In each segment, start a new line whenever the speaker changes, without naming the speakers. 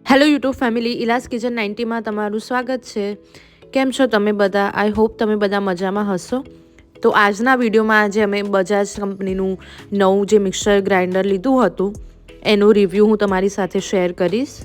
Hello YouTube family, ઇલાસ kitchen 90માં તમારું સ્વાગત છે। કેમ છો તમે બધા? આઈ હોપ તમે બધા મજામાં હશો। તો આજના વિડીયોમાં આજે અમે બજાજ કંપનીનું નવું જે મિક્સર ગ્રાઇન્ડર લીધું હતું એનું રિવ્યૂ હું તમારી સાથે શેર કરીશ।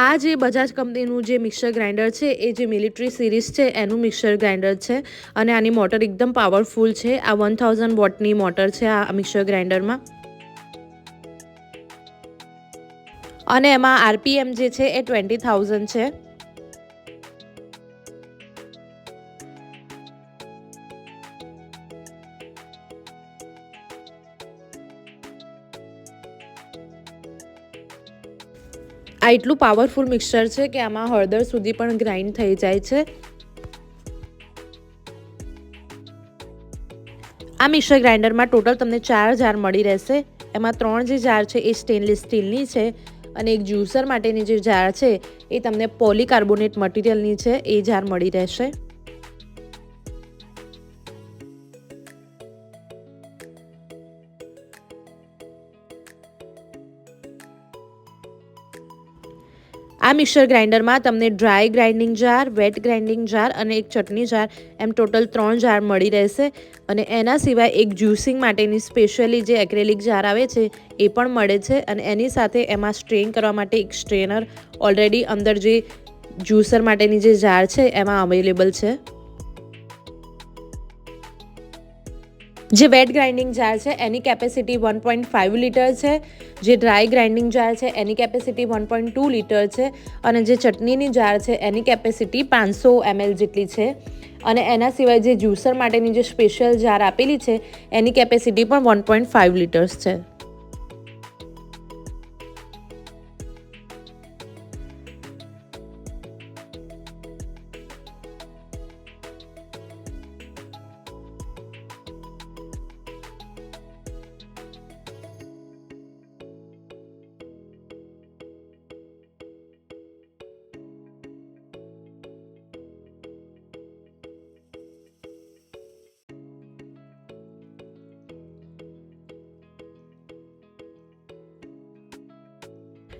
આ જે બજાજ કંપનીનું જે મિક્સર ગ્રાઇન્ડર છે એ જે મિલિટરી સિરીઝ છે એનું મિક્સર ગ્રાઇન્ડર છે અને આની મોટર એકદમ પાવરફુલ છે। આ 1000 વોટની મોટર છે આ મિક્સર ગ્રાઇન્ડરમાં અને એમાં આરપીએમ જે છે એ 20,000 છે। આ એટલું પાવરફુલ મિક્સર છે કે આમાં હળદર સુધી પણ ગ્રાઇન્ડ થઈ જાય છે। આ મિક્સર ગ્રાઇન્ડરમાં ટોટલ તમને 4 જાર મળી રહેશે। એમાં 3 જે જાર છે એ સ્ટેનલેસ સ્ટીલની છે અને એક જ્યુસર માટેની જે જાર છે એ તમને પોલીકાર્બોનેટ મટીરિયલની છે, એ જાર મળી રહેશે। આ મિક્સર ગ્રાઇન્ડરમાં તમને dry grinding jar, wet grinding jar અને એક ચટણી જાર એમ ટોટલ 3 જાર મળી રહેશે અને એના સિવાય એક જ્યુસિંગ માટેની સ્પેશિયલી જે એક્રેલિક જાર આવે છે એ પણ મળે છે અને એની સાથે એમાં સ્ટ્રેન કરવા માટે એક સ્ટ્રેનર ઓલરેડી અંદર જે જ્યુસર માટેની જે જાર છે એમાં અવેલેબલ છે। જે વેટ ગ્રાઇન્ડિંગ જાર છે એની કેપેસિટી 1.5 લીટર છે, જે ડ્રાય ગ્રાઇન્ડિંગ જાર છે એની કેપેસિટી 1.2 લીટર છે અને જે ચટણીની જાર છે એની કેપેસિટી 500 ml જેટલી છે અને એના સિવાય જે જ્યુસર માટેની જે સ્પેશિયલ જાર આપેલી છે એની કેપેસિટી પણ 1.5 લીટર્સ છે।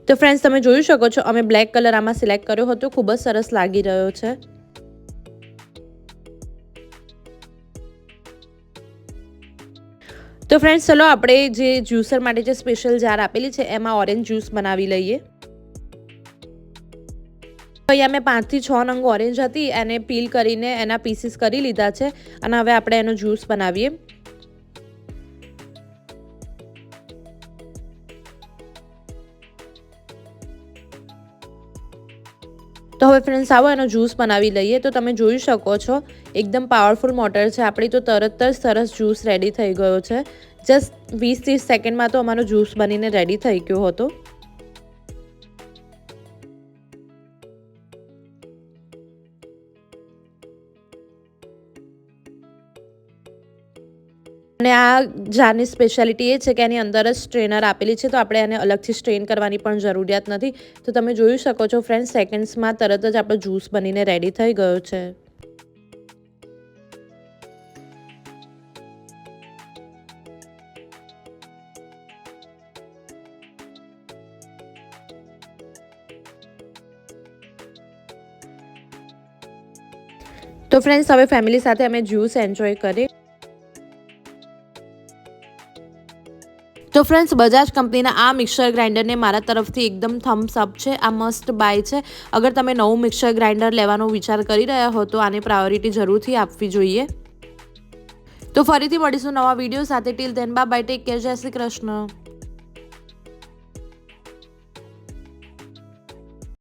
તો ફ્રેન્ડ્સ, તમે જોઈ શકો છો અમે બ્લેક કલર આમાં સિલેક્ટ કર્યો હતો, ખૂબ જ સરસ લાગી રહ્યો છે। તો ફ્રેન્ડ્સ, ચલો આપણે જે જ્યુસર માટે જે સ્પેશિયલ જાર આપેલી છે એમાં ઓરેન્જ જ્યુસ બનાવી લઈએ। અહીંયા મેં 5 થી 6 નંગ ઓરેન્જ હતી એને પીલ કરીને એના પીસીસ કરી લીધા છે અને હવે આપણે એનો જ્યુસ બનાવીએ। તો હવે ફ્રેન્ડ્સ, આવો એનો જ્યુસ બનાવી લઈએ। તો તમે જોઈ શકો છો એકદમ પાવરફુલ મોટર છે આપણી, તો તરત જ સરસ જ્યુસ રેડી થઈ ગયો છે। જસ્ટ 20-30 સેકન્ડમાં તો અમારો જ્યુસ બનીને રેડી થઈ ગયો હતો। અને આ જારની સ્પેશિયાલિટી એ છે કે એની અંદર જ સ્ટ્રેનર આપેલી છે, તો આપણે એને અલગથી સ્ટ્રેન કરવાની પણ જરૂરિયાત નથી। તો તમે જોઈ શકો છો ફ્રેન્ડ્સ, સેકન્ડ્સમાં તરત જ આપણો જ્યુસ બનીને રેડી થઈ ગયો છે। તો ફ્રેન્ડ્સ, હવે ફેમિલી સાથે અમે જ્યુસ એન્જોય કરીએ। तो फ्रेंड्स बजाज कंपनी आ मिक्सर ग्राइंडर ने मारा तरफ थी एकदम थम्स अप है। आ मस्ट बाय है। अगर तमे नवुं मिक्सर ग्राइंडर लेवानो विचार करी रह्या हो तो आने प्रायोरिटी जरूर थी आपवी जोईए। तो फरीथी मळीशुं नवा विडियो साथे। Till then bye bye, take care, जय श्री कृष्ण।